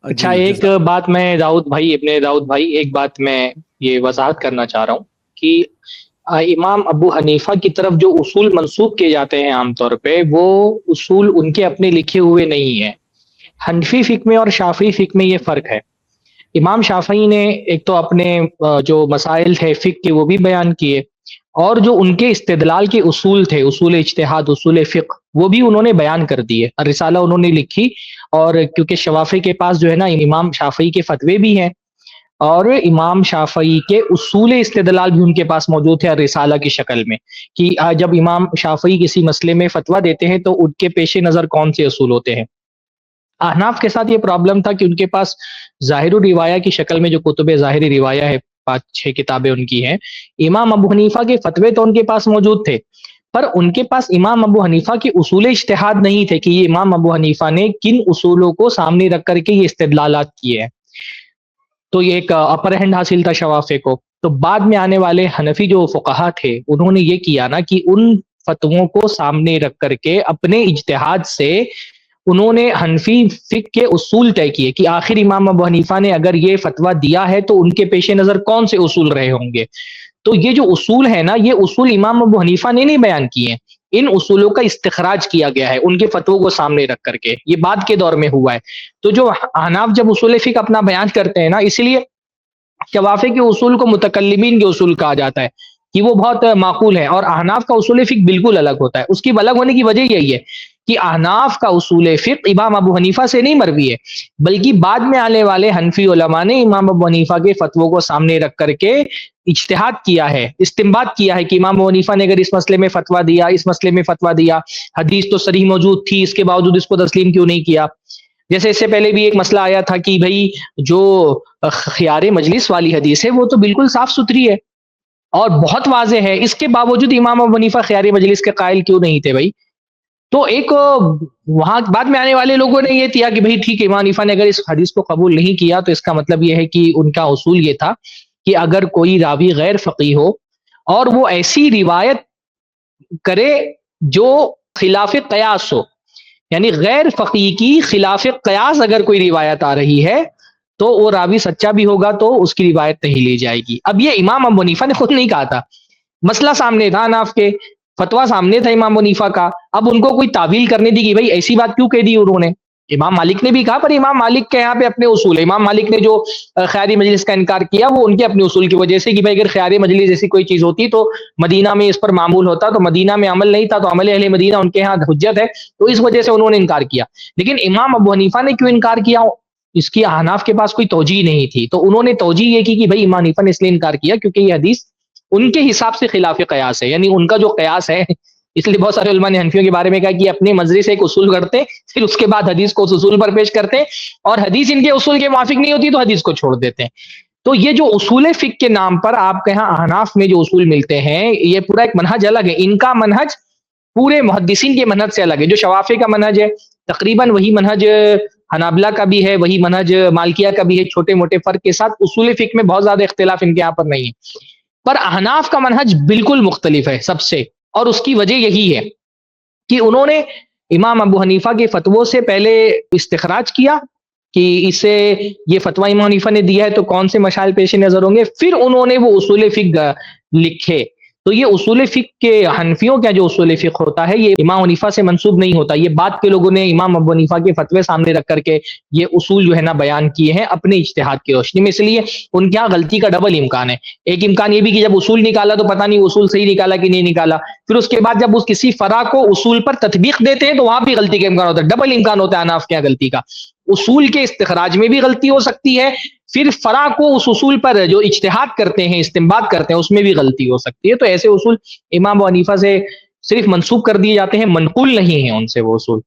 اچھا، جی ایک جزاک بات میں ابن داؤد بھائی ایک بات میں یہ وضاحت کرنا چاہ رہا ہوں کہ امام ابو حنیفہ کی طرف جو اصول منسوب کیے جاتے ہیں عام طور پہ، وہ اصول ان کے اپنے لکھے ہوئے نہیں ہیں۔ حنفی فقہ میں اور شافعی فقہ میں یہ فرق ہے۔ امام شافعی نے ایک تو اپنے جو مسائل تھے فقہ کے وہ بھی بیان کیے، اور جو ان کے استدلال کے اصول تھے، اصول اجتہاد، اصول فقہ، وہ بھی انہوں نے بیان کر دیے۔ رسالہ انہوں نے لکھی، اور کیونکہ شوافی کے پاس جو ہے نا امام شافعی کے فتوے بھی ہیں، اور امام شافعی کے اصول استدلال بھی ان کے پاس موجود ہے رسالہ کی شکل میں، کہ جب امام شافعی کسی مسئلے میں فتویٰ دیتے ہیں تو ان کے پیش نظر کون سے اصول ہوتے ہیں۔ احناف کے ساتھ یہ پرابلم تھا کہ ان کے پاس ظاہر الروایہ کی شکل میں جو کتب ظاہری روایہ ہے، 5-6 کتابیں ان کی ہیں، امام ابو حنیفہ کے فتوے تو ان کے پاس موجود تھے، پر ان کے پاس امام ابو حنیفہ کے اصول اجتہاد نہیں تھے کہ یہ امام ابو حنیفہ نے کن اصولوں کو سامنے رکھ کر کے یہ استدلالات کیے ہیں۔ تو یہ ایک اپر ہینڈ حاصل تھا شوافے کو۔ تو بعد میں آنے والے حنفی جو فقہا تھے، انہوں نے یہ کیا نا کہ ان فتووں کو سامنے رکھ کر کے اپنے اجتہاد سے انہوں نے حنفی فقہ کے اصول طے کیے کہ آخر امام ابو حنیفہ نے اگر یہ فتویٰ دیا ہے تو ان کے پیش نظر کون سے اصول رہے ہوں گے۔ تو یہ جو اصول ہے نا، یہ اصول امام ابو حنیفہ نے نہیں بیان کیے ہیں، ان اصولوں کا استخراج کیا گیا ہے ان کے فتووں کو سامنے رکھ کر کے، یہ بعد کے دور میں ہوا ہے۔ تو جو احناف جب اصول فقہ اپنا بیان کرتے ہیں نا، اسی لیے شوافی کے اصول کو متکلمین کے اصول کہا جاتا ہے کہ وہ بہت معقول ہے، اور احناف کا اصول فقہ بالکل الگ ہوتا ہے۔ اس کی الگ ہونے کی وجہ یہی ہے کہ احناف کا اصول فقہ امام ابو حنیفہ سے نہیں مروی ہے، بلکہ بعد میں آنے والے حنفی علماء نے امام ابو حنیفہ کے فتووں کو سامنے رکھ کر کے اجتہاد کیا ہے، استنباط کیا ہے کہ امام ابو حنیفہ نے اگر اس مسئلے میں فتویٰ دیا، اس مسئلے میں فتویٰ دیا، حدیث تو صریح موجود تھی، اس کے باوجود اس کو تسلیم کیوں نہیں کیا۔ جیسے اس سے پہلے بھی ایک مسئلہ آیا تھا کہ بھائی جو خیار مجلس والی حدیث ہے وہ تو بالکل صاف ستھری ہے اور بہت واضح ہے، اس کے باوجود امام ابو حنیفہ خیار مجلس کے قائل کیوں نہیں تھے بھائی؟ تو ایک وہاں بعد میں آنے والے لوگوں نے یہ کیا کہ بھائی ٹھیک ہے، امام حنیفہ نے اگر اس حدیث کو قبول نہیں کیا تو اس کا مطلب یہ ہے کہ ان کا اصول یہ تھا کہ اگر کوئی راوی غیر فقیہ ہو اور وہ ایسی روایت کرے جو خلاف قیاس ہو، یعنی غیر فقیہ کی خلاف قیاس اگر کوئی روایت آ رہی ہے تو وہ راوی سچا بھی ہوگا تو اس کی روایت نہیں لی جائے گی۔ اب یہ امام ابو حنیفہ نے خود نہیں کہا تھا، مسئلہ سامنے تھا ناف کے، فتویٰ سامنے تھا امام حنیفہ کا، اب ان کو کوئی تعویل کرنے دی کہ بھائی ایسی بات کیوں کہہ دی انہوں نے۔ امام مالک نے بھی کہا، پر امام مالک کے یہاں پہ اپنے اصول ہے۔ امام مالک نے جو خیاری مجلس کا انکار کیا وہ ان کے اپنے اصول کی وجہ سے کہ بھائی اگر خیاری مجلس جیسی کوئی چیز ہوتی تو مدینہ میں اس پر معمول ہوتا، تو مدینہ میں عمل نہیں تھا تو عمل اہل مدینہ ان کے ہاں حجت ہے، تو اس وجہ سے انہوں نے انکار کیا۔ لیکن امام ابو حنیفہ نے کیوں انکار کیا، اس کی احناف کے پاس کوئی توجیہ نہیں تھی، تو انہوں نے توجیہ یہ کی کہ بھائی امام حنیفہ نے اس لیے انکار کیا کیونکہ یہ حدیث ان کے حساب سے خلاف قیاس ہے، یعنی ان کا جو قیاس ہے، اس لیے بہت سارے علماء نے حنفیوں کے بارے میں کہا کہ اپنے منظر سے ایک اصول کرتے، پھر اس کے بعد حدیث کو اس اصول پر پیش کرتے، اور حدیث ان کے اصول کے موافق نہیں ہوتی تو حدیث کو چھوڑ دیتے ہیں۔ تو یہ جو اصول فقہ کے نام پر آپ کے ہاں احناف میں جو اصول ملتے ہیں، یہ پورا ایک منہج الگ ہے، ان کا منہج پورے محدثین کے منہج سے الگ ہے۔ جو شوافی کا منہج ہے تقریباً وہی منہج حنابلہ کا بھی ہے، وہی منہج مالکیہ کا بھی ہے، چھوٹے موٹے فرق کے ساتھ، اصول فقہ میں بہت زیادہ اختلاف ان کے یہاں پر نہیں ہے۔ پر احناف کا منہج بالکل مختلف ہے سب سے، اور اس کی وجہ یہی ہے کہ انہوں نے امام ابو حنیفہ کے فتووں سے پہلے استخراج کیا کہ اسے یہ فتویٰ امام حنیفہ نے دیا ہے تو کون سے مسائل پیش نظر ہوں گے، پھر انہوں نے وہ اصول فقہ لکھے۔ تو یہ اصول فقہ کے حنفیوں کا جو اصول فقہ ہوتا ہے یہ امام حنیفہ سے منسوب نہیں ہوتا، یہ بعد کے لوگوں نے امام ابو حنیفہ کے فتوے سامنے رکھ کر کے یہ اصول جو ہے نا بیان کیے ہیں اپنے اجتہاد کی روشنی میں، اس لیے ان کے یہاں غلطی کا ڈبل امکان ہے۔ ایک امکان یہ بھی کہ جب اصول نکالا تو پتہ نہیں اصول صحیح نکالا کہ نہیں نکالا، پھر اس کے بعد جب اس کسی فرع کو اصول پر تطبیق دیتے ہیں تو وہاں بھی غلطی کا امکان ہوتا ہے، ڈبل امکان ہوتا ہے اناف کے غلطی کا، اصول کے استخراج میں بھی غلطی ہو سکتی ہے، پھر فرع کو اس اصول پر جو اجتہاد کرتے ہیں، استنباط کرتے ہیں، اس میں بھی غلطی ہو سکتی ہے۔ تو ایسے اصول امام ابو حنیفہ سے صرف منسوب کر دیے جاتے ہیں، منقول نہیں ہیں ان سے وہ اصول۔